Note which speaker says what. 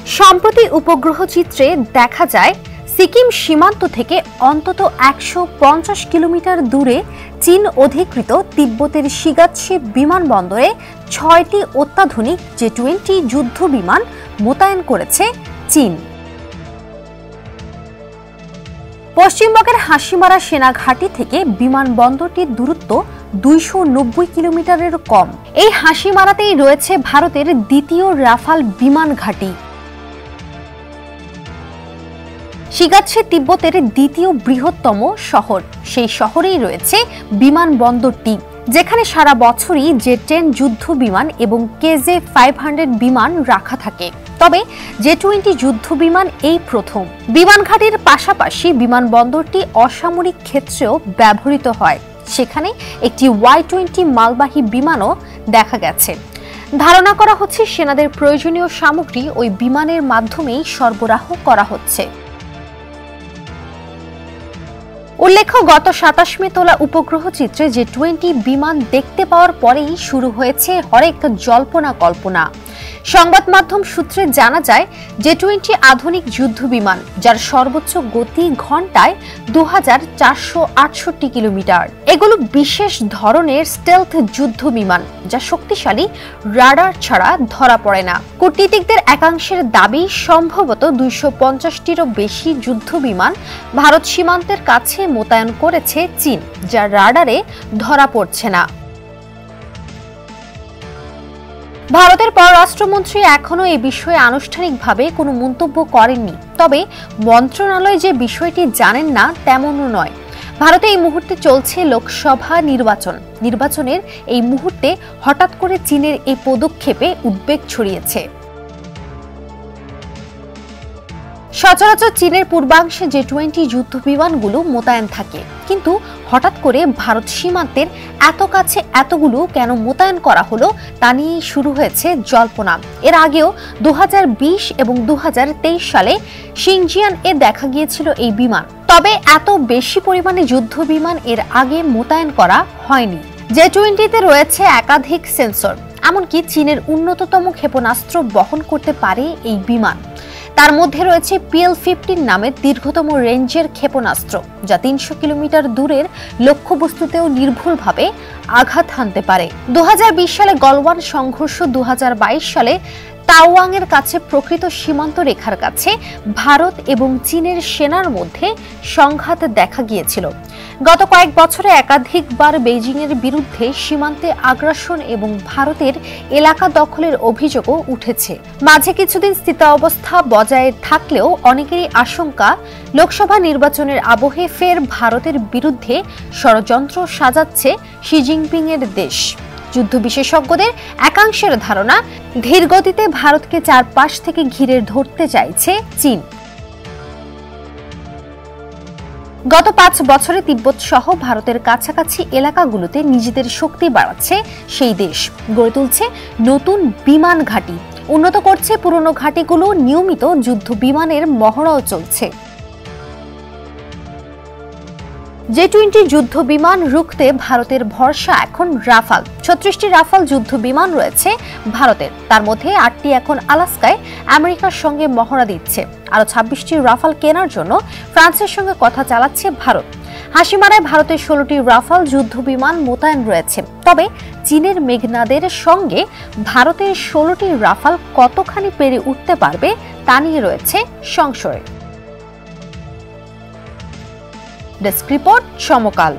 Speaker 1: সম্প্রতি উপগ্রহ চিত্রে দেখা যায় সিকিম সীমান্ত থেকে অন্তত ১৫০ কিলোমিটার দূরে চীন অধিকৃত তিব্বতের শিগাৎসে বিমানবন্দরে ৬টি অত্যাধুনিক J-20 যুদ্ধ বিমান মোতায়েন করেছে চীন। পশ্চিমবঙ্গের হাসিমারা সেনা ঘাঁটি থেকে বিমানবন্দরটির দূরত্ব ২৯০ কিলোমিটারের কম। এই হাসিমারাতেই রয়েছে ভারতের দ্বিতীয় রাফাল বিমান ঘাঁটি। শিগাৎসে তিব্বতের দ্বিতীয় বৃহত্তম শহর, সেই শহরেই রয়েছে বিমানবন্দরটি, যেখানে সারা বছরই J-10 যুদ্ধ বিমান এবং KJ-500 বিমান রাখা থাকে। তবে J-20 যুদ্ধ বিমান এই প্রথম। বিমান ঘাঁটির পাশাপাশি বিমানবন্দরটি অসামরিক ক্ষেত্রেও ব্যবহৃত হয়। সেখানে একটি Y-20 মালবাহী বিমানও দেখা গেছে। ধারণা করা হচ্ছে সেনাদের প্রয়োজনীয় সামগ্রী ওই বিমানের মাধ্যমেই সরবরাহ করা হচ্ছে। উল্লেখ্য, গত ২৭ মে তোলা উপগ্রহ চিত্রে J-20 বিমান দেখতে পাওয়ার পরেই শুরু হয়েছে হরেক জল্পনা কল্পনা। সংবাদ মাধ্যম সূত্রে জানা যায়, J-20 আধুনিক যুদ্ধ বিমান, যার সর্বোচ্চ গতি ঘন্টায় ২৪৬৮ কিলোমিটার। এগুলো বিশেষ ধরনের স্টেলথ যুদ্ধ বিমান, যা শক্তিশালী রাডার ছাড়া ধরা পড়ে না। কূটনীতিকদের একাংশের দাবি, সম্ভবত ২৫০টিরও বেশি যুদ্ধ বিমান ভারত সীমান্তের কাছে মোতায়েন করেছে চীন, যা রাডারে ধরা পড়ছে না। ভারতের পররাষ্ট্রমন্ত্রী এখনো এ বিষয়ে আনুষ্ঠানিকভাবে কোনো মন্তব্য করেননি। তবে মন্ত্রণালয় যে বিষয়টি জানেন না তেমনও নয়। ভারতে এই মুহূর্তে চলছে লোকসভা নির্বাচনের এই মুহূর্তে হঠাৎ করে চীনের এই পদক্ষেপে উদ্বেগ ছড়িয়েছে। সচরাচর চীনের পূর্বাংশে J-20 যুদ্ধ বিমানগুলো মোতায়েন থাকে, কিন্তু হঠাৎ করে ভারত সীমান্তের এত কাছে এতগুলো কেন মোতায়েন করা হলো তা নিয়ে শুরু হয়েছে জল্পনা। এর আগেও ২০২০ এবং ২০২৩ সালে শিনজিয়াং-এ দেখা গিয়েছিল এই বিমান। তবে এত বেশি পরিমাণে যুদ্ধ বিমান এর আগে মোতায়েন করা হয়নি। J-20-তে রয়েছে একাধিক সেন্সর, এমনকি চীনের উন্নততম ক্ষেপণাস্ত্র বহন করতে পারে এই বিমান। তার মধ্যে রয়েছে PL-15 নামের দীর্ঘতম রেঞ্জের ক্ষেপণাস্ত্র, যা ৩০০ কিলোমিটার দূরের লক্ষ্যবস্তুতেও নির্ভুলভাবে আঘাত হানতে পারে। ২০২০ সালে গলওয়ান সংঘর্ষ, ২০২২ সালে তাওয়াং এর কাছে প্রকৃত সীমান্ত রেখার কাছে ভারত এবং চীনের সেনার মধ্যে সংঘাত দেখা গিয়েছিল। গত কয়েক বছরে একাধিকবার বেইজিং এর বিরুদ্ধে সীমান্তে আগ্রাসন এবং ভারতের এলাকা দখলের অভিযোগও উঠেছে। মাঝে কিছুদিন স্থিতাবস্থা বজায় থাকলেও অনেকেরই আশঙ্কা, লোকসভা নির্বাচনের আবহে ফের ভারতের বিরুদ্ধে ষড়যন্ত্র সাজাচ্ছে শি জিনপিং এর দেশ। যুদ্ধ বিশেষজ্ঞদের একাংশের ধারণা, ধীরগতিতে ভারতকে চারপাশ থেকে ঘিরে ধরতে চাইছে চীন। গত ৫ বছরে তিব্বত সহ ভারতের কাছাকাছি এলাকাগুলোতে নিজেদের শক্তি বাড়াচ্ছে সেই দেশ। গড়ে তুলছে নতুন বিমান ঘাঁটি, উন্নত করছে পুরনো ঘাঁটিগুলো, নিয়মিত যুদ্ধ বিমানের মহড়াও চলছে। J-20 যুদ্ধ বিমান রুখতে ভারতের ভরসা এখন রাফাল। ৩৬টি রাফাল যুদ্ধ বিমান রয়েছে ভারতের, তার মধ্যে ৮টি এখন আলাস্কায় আমেরিকার সঙ্গে মহড়া দিচ্ছে। আরও ২৬টি রাফাল কেনার জন্য ফ্রান্সের সঙ্গে কথা চালাচ্ছে ভারত। হাসিমারায় ভারতের ১৬টি রাফাল যুদ্ধ বিমান মোতায়েন রয়েছে। তবে চীনের মেঘনাদের সঙ্গে ভারতের ১৬টি রাফাল কতখানি পেরে উঠতে পারবে তা নিয়ে রয়েছে সংশয়। ডেস্ক রিপোর্ট, সমকাল।